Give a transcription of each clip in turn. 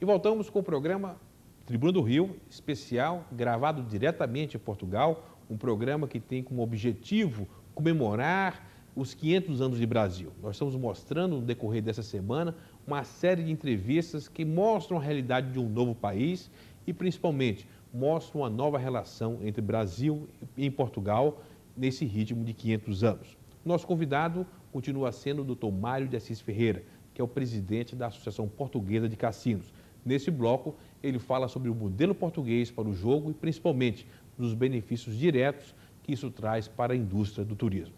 E voltamos com o programa Tribuna do Rio, especial, gravado diretamente em Portugal, um programa que tem como objetivo comemorar os 500 anos de Brasil. Nós estamos mostrando, no decorrer dessa semana, uma série de entrevistas que mostram a realidade de um novo país e, principalmente, mostram uma nova relação entre Brasil e Portugal nesse ritmo de 500 anos. Nosso convidado continua sendo o Dr. Mário de Assis Ferreira, que é o presidente da Associação Portuguesa de Cassinos. Nesse bloco, ele fala sobre o modelo português para o jogo e, principalmente, dos benefícios diretos que isso traz para a indústria do turismo.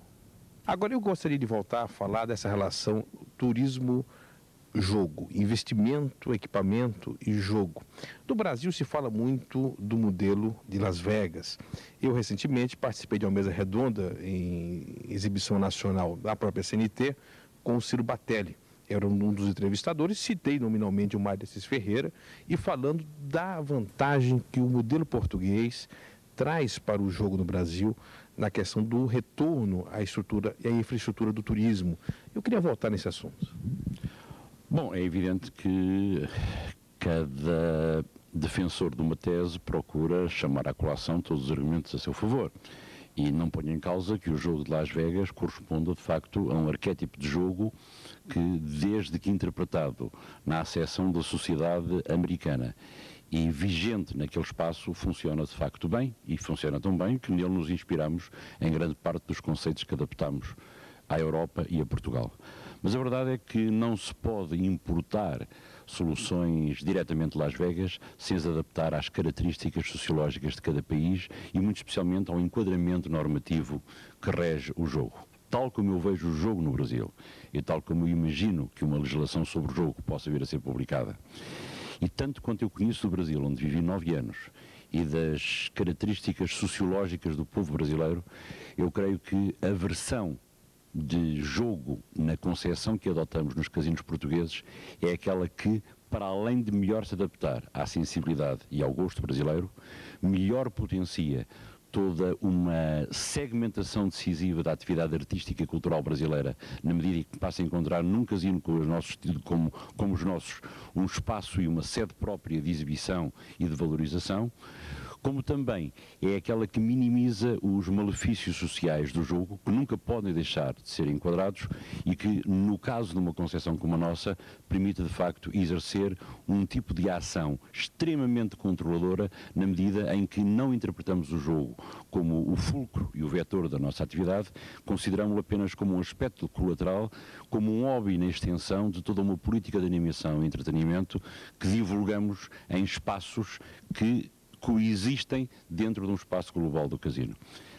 Agora, eu gostaria de voltar a falar dessa relação turismo-jogo, investimento, equipamento e jogo. No Brasil se fala muito do modelo de Las Vegas. Eu, recentemente, participei de uma mesa redonda em exibição nacional da própria CNT com o Ciro Batelli. Era um dos entrevistadores, citei nominalmente o Mário de Assis Ferreira e falando da vantagem que o modelo português traz para o jogo no Brasil na questão do retorno à estrutura e à infraestrutura do turismo. Eu queria voltar nesse assunto. Bom, é evidente que cada defensor de uma tese procura chamar à colação todos os argumentos a seu favor. E não ponho em causa que o jogo de Las Vegas corresponda, de facto, a um arquétipo de jogo que, desde que interpretado na acessão da sociedade americana e vigente naquele espaço, funciona de facto bem, e funciona tão bem que nele nos inspiramos em grande parte dos conceitos que adaptamos à Europa e a Portugal. Mas a verdade é que não se pode importar soluções diretamente de Las Vegas sem as adaptar às características sociológicas de cada país e muito especialmente ao enquadramento normativo que rege o jogo. Tal como eu vejo o jogo no Brasil e tal como eu imagino que uma legislação sobre o jogo possa vir a ser publicada, e tanto quanto eu conheço o Brasil, onde vivi 9 anos, e das características sociológicas do povo brasileiro, eu creio que a versão de jogo na concepção que adotamos nos casinos portugueses é aquela que, para além de melhor se adaptar à sensibilidade e ao gosto brasileiro, melhor potencia toda uma segmentação decisiva da atividade artística e cultural brasileira, na medida em que passa a encontrar num casino como os nossos um espaço e uma sede própria de exibição e de valorização, como também é aquela que minimiza os malefícios sociais do jogo, que nunca podem deixar de ser enquadrados e que, no caso de uma concepção como a nossa, permite de facto exercer um tipo de ação extremamente controladora na medida em que não interpretamos o jogo como o fulcro e o vetor da nossa atividade, consideramos-lo apenas como um aspecto colateral, como um hobby na extensão de toda uma política de animação e entretenimento que divulgamos em espaços que coexistem dentro de um espaço global do casino.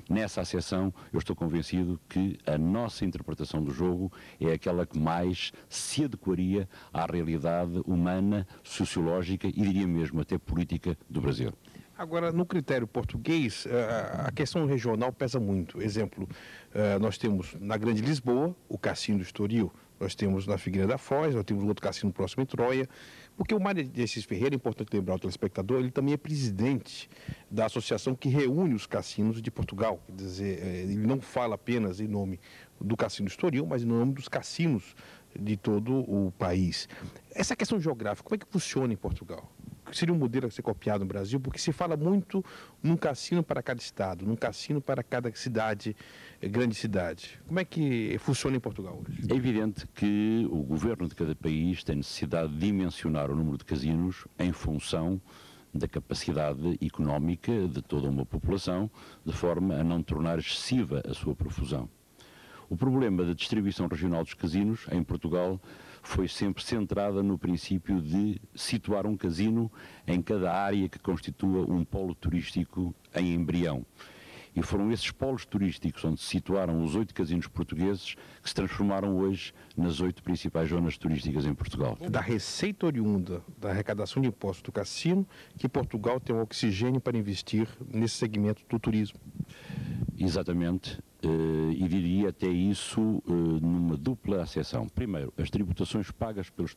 Nessa acessão, eu estou convencido que a nossa interpretação do jogo é aquela que mais se adequaria à realidade humana, sociológica e diria mesmo até política do Brasil. Agora, no critério português, a questão regional pesa muito. Exemplo, nós temos na Grande Lisboa o Cassino do Estoril, nós temos na Figueira da Foz, nós temos outro cassino próximo em Troia, porque o Mário de Assis Ferreira, é importante lembrar ao telespectador, ele também é presidente da associação que reúne os cassinos de Portugal. Quer dizer, ele não fala apenas em nome do Cassino do Estoril, mas em nome dos cassinos de todo o país. Essa questão geográfica, como é que funciona em Portugal? Seria um modelo a ser copiado no Brasil, porque se fala muito num cassino para cada estado, num cassino para cada cidade, grande cidade. Como é que funciona em Portugal hoje? É evidente que o governo de cada país tem necessidade de dimensionar o número de casinos em função da capacidade económica de toda uma população, de forma a não tornar excessiva a sua profusão. O problema da distribuição regional dos casinos em Portugal foi sempre centrada no princípio de situar um casino em cada área que constitua um polo turístico em embrião. E foram esses polos turísticos onde se situaram os 8 casinos portugueses que se transformaram hoje nas 8 principais zonas turísticas em Portugal. Da receita oriunda da arrecadação de impostos do cassino, que Portugal tem um oxigênio para investir nesse segmento do turismo. Exatamente, e diria até isso numa dupla acessão. Primeiro, as tributações pagas pelos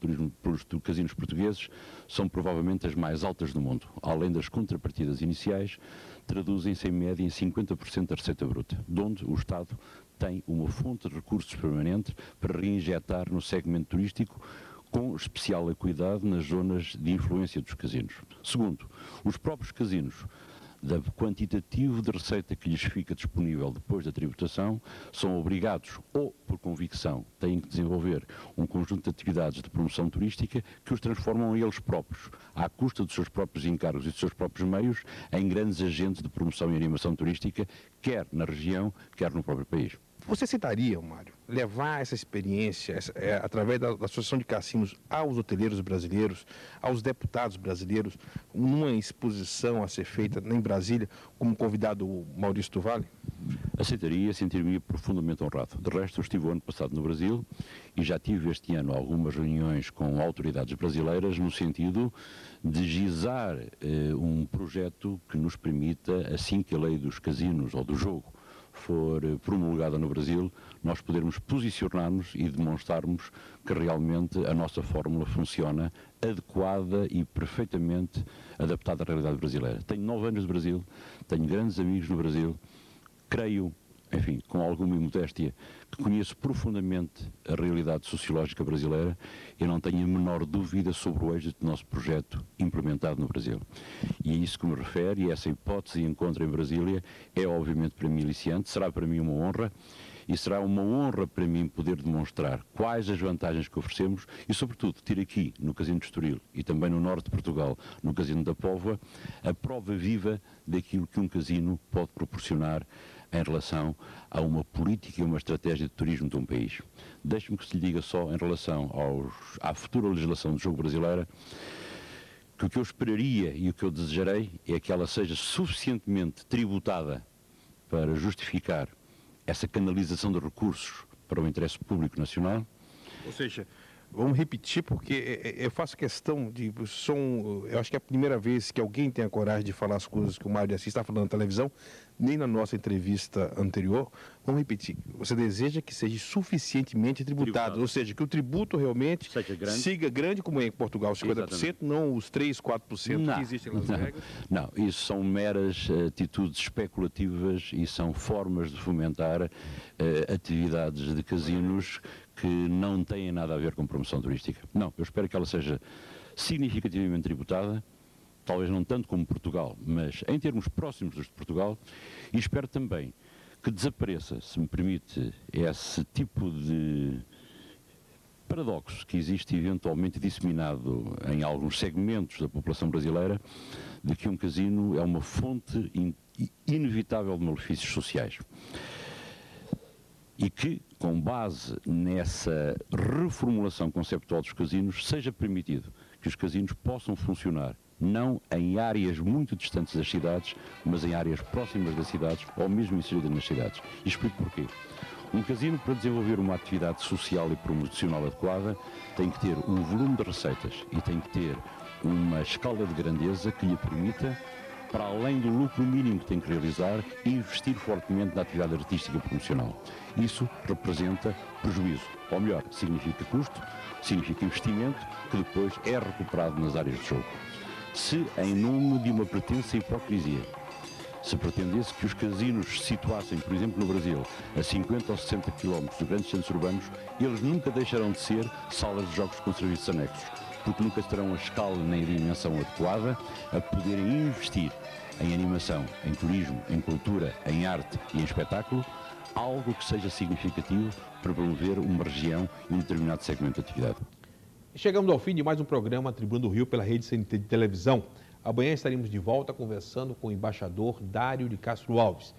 casinos portugueses são provavelmente as mais altas do mundo. Além das contrapartidas iniciais, traduzem-se em média em 50% da receita bruta, de onde o Estado tem uma fonte de recursos permanente para reinjetar no segmento turístico com especial cuidado nas zonas de influência dos casinos. Segundo, os próprios casinos, da quantitativo de receita que lhes fica disponível depois da tributação, são obrigados, ou por convicção, têm que desenvolver um conjunto de atividades de promoção turística que os transformam eles próprios, à custa dos seus próprios encargos e dos seus próprios meios, em grandes agentes de promoção e animação turística, quer na região, quer no próprio país. Você citaria, Mário, levar essa experiência, através da Associação de Cassinos, aos hoteleiros brasileiros, aos deputados brasileiros, numa exposição a ser feita em Brasília, como convidado o Maurício do Vale? Aceitaria, sentiria-me profundamente honrado. De resto, eu estive o ano passado no Brasil e já tive este ano algumas reuniões com autoridades brasileiras no sentido de gizar um projeto que nos permita, assim que a lei dos casinos ou do jogo for promulgada no Brasil, nós podermos posicionar-nos e demonstrarmos que realmente a nossa fórmula funciona adequada e perfeitamente adaptada à realidade brasileira. Tenho 9 anos de Brasil, tenho grandes amigos no Brasil, creio, enfim, com alguma modéstia, que conheço profundamente a realidade sociológica brasileira e não tenho a menor dúvida sobre o êxito do nosso projeto implementado no Brasil. E é isso que me refere, e essa hipótese de encontro em Brasília é obviamente para mim aliciante, será para mim uma honra, e será uma honra para mim poder demonstrar quais as vantagens que oferecemos e, sobretudo, ter aqui no Casino de Estoril e também no norte de Portugal, no Casino da Póvoa, a prova viva daquilo que um casino pode proporcionar em relação a uma política e uma estratégia de turismo de um país. Deixe-me que se lhe diga só em relação à futura legislação do jogo brasileira, que o que eu esperaria e o que eu desejarei é que ela seja suficientemente tributada para justificar essa canalização de recursos para o interesse público nacional. Ou seja, vamos repetir, porque eu faço questão de... eu acho que é a primeira vez que alguém tem a coragem de falar as coisas que o Mário de Assis está falando na televisão, nem na nossa entrevista anterior. Vamos repetir. Você deseja que seja suficientemente tributado, ou seja, que o tributo realmente siga grande, como é em Portugal, 50%, exatamente. Não os 3%, 4% que existem em Las Vegas. Não, isso são meras atitudes especulativas e são formas de fomentar atividades de casinos que não têm nada a ver com promoção turística. Não, eu espero que ela seja significativamente tributada, talvez não tanto como Portugal, mas em termos próximos dos de Portugal, e espero também que desapareça, se me permite, esse tipo de paradoxo que existe eventualmente disseminado em alguns segmentos da população brasileira, de que um casino é uma fonte inevitável de malefícios sociais. E que, com base nessa reformulação conceptual dos casinos, seja permitido que os casinos possam funcionar não em áreas muito distantes das cidades, mas em áreas próximas das cidades ou mesmo inseridas nas cidades. E explico porquê. Um casino, para desenvolver uma atividade social e promocional adequada, tem que ter um volume de receitas e tem que ter uma escala de grandeza que lhe permita, para além do lucro mínimo que tem que realizar, investir fortemente na atividade artística e promocional. Isso representa prejuízo, ou melhor, significa custo, significa investimento, que depois é recuperado nas áreas de jogo. Se, em nome de uma pretensa hipocrisia, se pretendesse que os casinos se situassem, por exemplo, no Brasil, a 50 ou 60 km dos grandes centros urbanos, eles nunca deixarão de ser salas de jogos com serviços anexos, porque nunca terão a escala nem a dimensão adequada a poderem investir em animação, em turismo, em cultura, em arte e em espetáculo, algo que seja significativo para promover uma região e um determinado segmento de atividade. Chegamos ao fim de mais um programa Tribuna do Rio pela Rede CNT de televisão. Amanhã estaremos de volta conversando com o embaixador Dário de Castro Alves,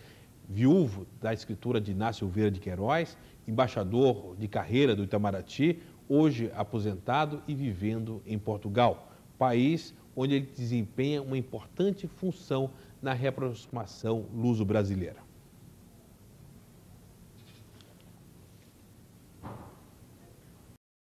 viúvo da escritura de Inácio Silveira de Queiroz, embaixador de carreira do Itamaraty, hoje aposentado e vivendo em Portugal, país onde ele desempenha uma importante função na reaproximação luso-brasileira.